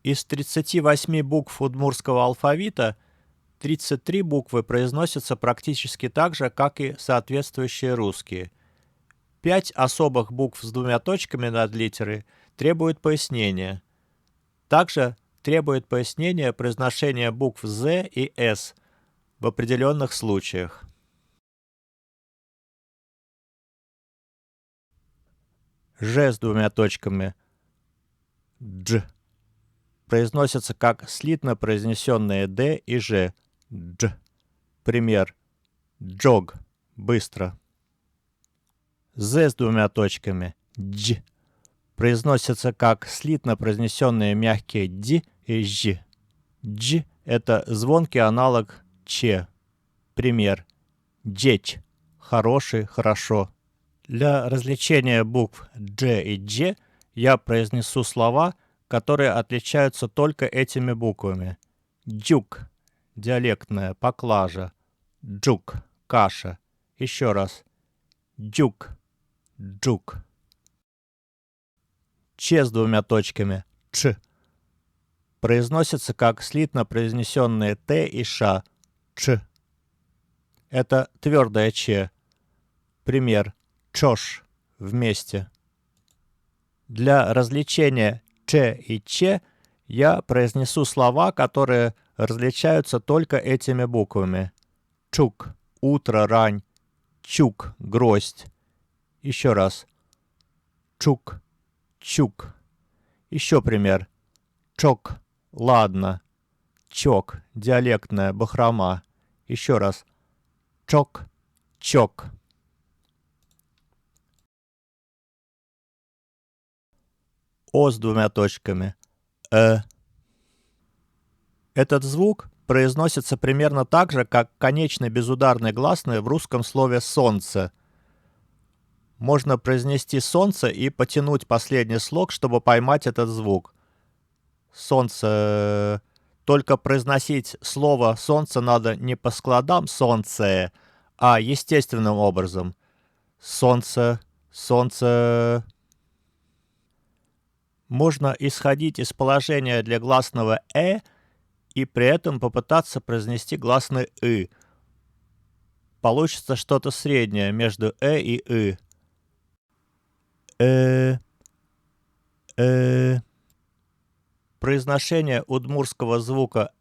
Из 38 букв удмуртского алфавита 33 буквы произносятся практически так же, как и соответствующие русские. 5 особых букв с двумя точками над литерой требуют пояснения. Также требует пояснения произношение букв «з» и «с» в определенных случаях. «Ж» с двумя точками «дж» произносятся как слитно произнесенные «д» и «ж». «Дж». Пример. «Джог» — быстро. «З» с двумя точками «дж» произносятся как слитно произнесенные мягкие «д» и «ж». «Дж» — это звонкий аналог «ч». Пример. «Джечь» — хороший, хорошо. Для развлечения букв «дж» и «дж» я произнесу слова, которые отличаются только этими буквами. Джук — диалектная, поклажа. Джук — каша. Еще раз. Джук, джук. Ч с двумя точками «ч» произносится как слитно произнесенные «т» и «ш». «Ч». Это твердое «ч». Пример. «Чош» — вместе. Для развлечения «ч» и «ч» я произнесу слова, которые различаются только этими буквами. Чук — утро, рань. Чук — гроздь. Еще раз. Чук, чук. Еще пример. Чок — ладно. Чок — диалектная, бахрома. Еще раз. Чок, чок. О с двумя точками. Этот звук произносится примерно так же, как конечный безударный гласный в русском слове «солнце». Можно произнести «солнце» и потянуть последний слог, чтобы поймать этот звук. Солнце. Только произносить слово «солнце» надо не по складам «солнце», а естественным образом. Солнце, солнце. Можно исходить из положения для гласного и при этом попытаться произнести гласный «ы». Получится что-то среднее между и «ы». Произношение удмуртского звука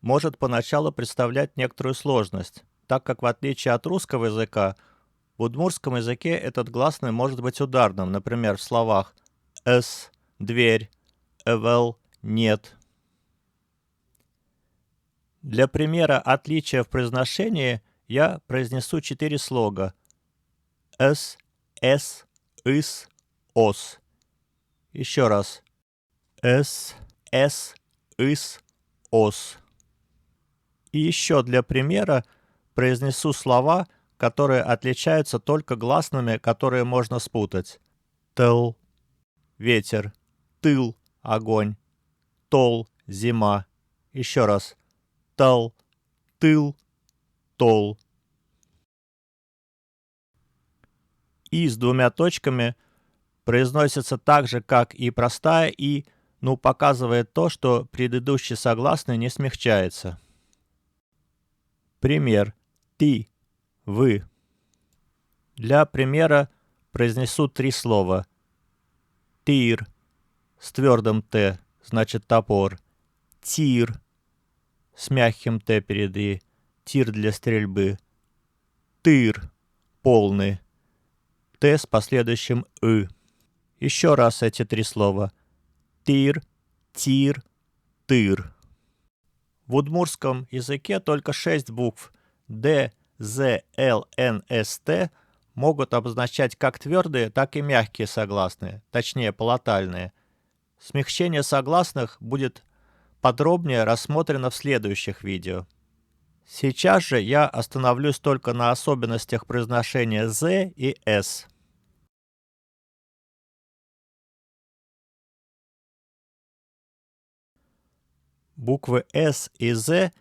может поначалу представлять некоторую сложность, так как в отличие от русского языка, в удмуртском языке этот гласный может быть ударным, например, в словах «с», «дверь», «эвел», «нет». Для примера отличия в произношении я произнесу 4 слога: «с», «с», «ыс», «ос». Еще раз. «С», «ыс», «ос». И еще для примера произнесу слова, которые отличаются только гласными, которые можно спутать. Тел — ветер, тыл — огонь, тол — зима. Еще раз. Тал, тыл, тол. И с двумя точками произносится так же, как и простая «и», но показывает то, что предыдущий согласный не смягчается. Пример. Ты, вы. Для примера произнесу 3 слова. Тир с твердым «т», значит топор. Тир с мягким «т» перед «и», тир для стрельбы. Тыр полный, «т» с последующим «ы». Еще раз эти 3 слова. Тир, тир, тыр. В удмуртском языке только 6 букв Д, З, Л, Н, С, Т могут обозначать как твердые, так и мягкие согласные, точнее полотальные. Смягчение согласных будет подробнее рассмотрено в следующих видео. Сейчас же я остановлюсь только на особенностях произношения «з» и «с». Буквы «с» и «з»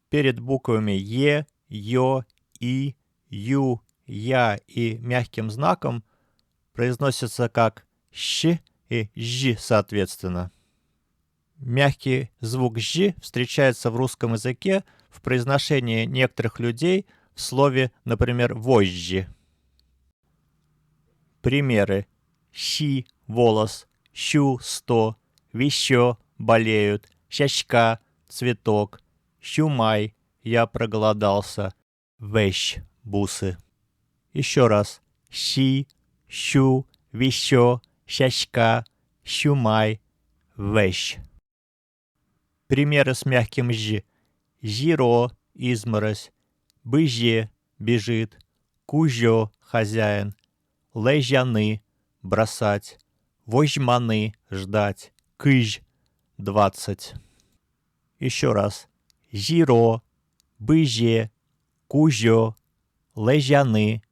перед буквами «е», «ё», «и», «ю», «я» и мягким знаком произносятся как «щ» и «ж» соответственно. Мягкий звук «ж» встречается в русском языке в произношении некоторых людей в слове, например, «вожжи». Примеры. Щи – волос, щу – 100, вещё – болеют, щачка – цветок, щумай – я проголодался, вещь – бусы. Еще раз. Щи, щу, вещё, щачка, щумай, вещь. Примеры с мягким «ж». Жиро – изморозь, быже – бежит, кужо – хозяин, лежаны – бросать, вожманы – ждать, кыж – 20. Еще раз. Жиро, быже, кужо, лежаны,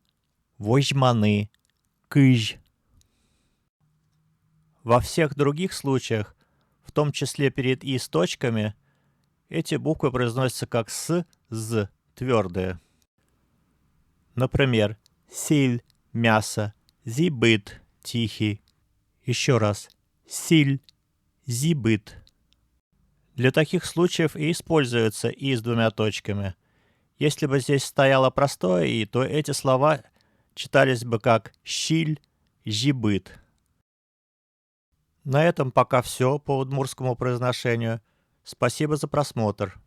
вожманы, кыж. Во всех других случаях, в том числе перед «и» с точками, эти буквы произносятся как «с», «з», твердые. Например, силь – мясо, зибыт – тихий. Еще раз. Силь, зибыт. Для таких случаев и используется «и» с 2 точками. Если бы здесь стояло простое «и», то эти слова читались бы как «щиль», «жибыт». На этом пока все по удмуртскому произношению. Спасибо за просмотр.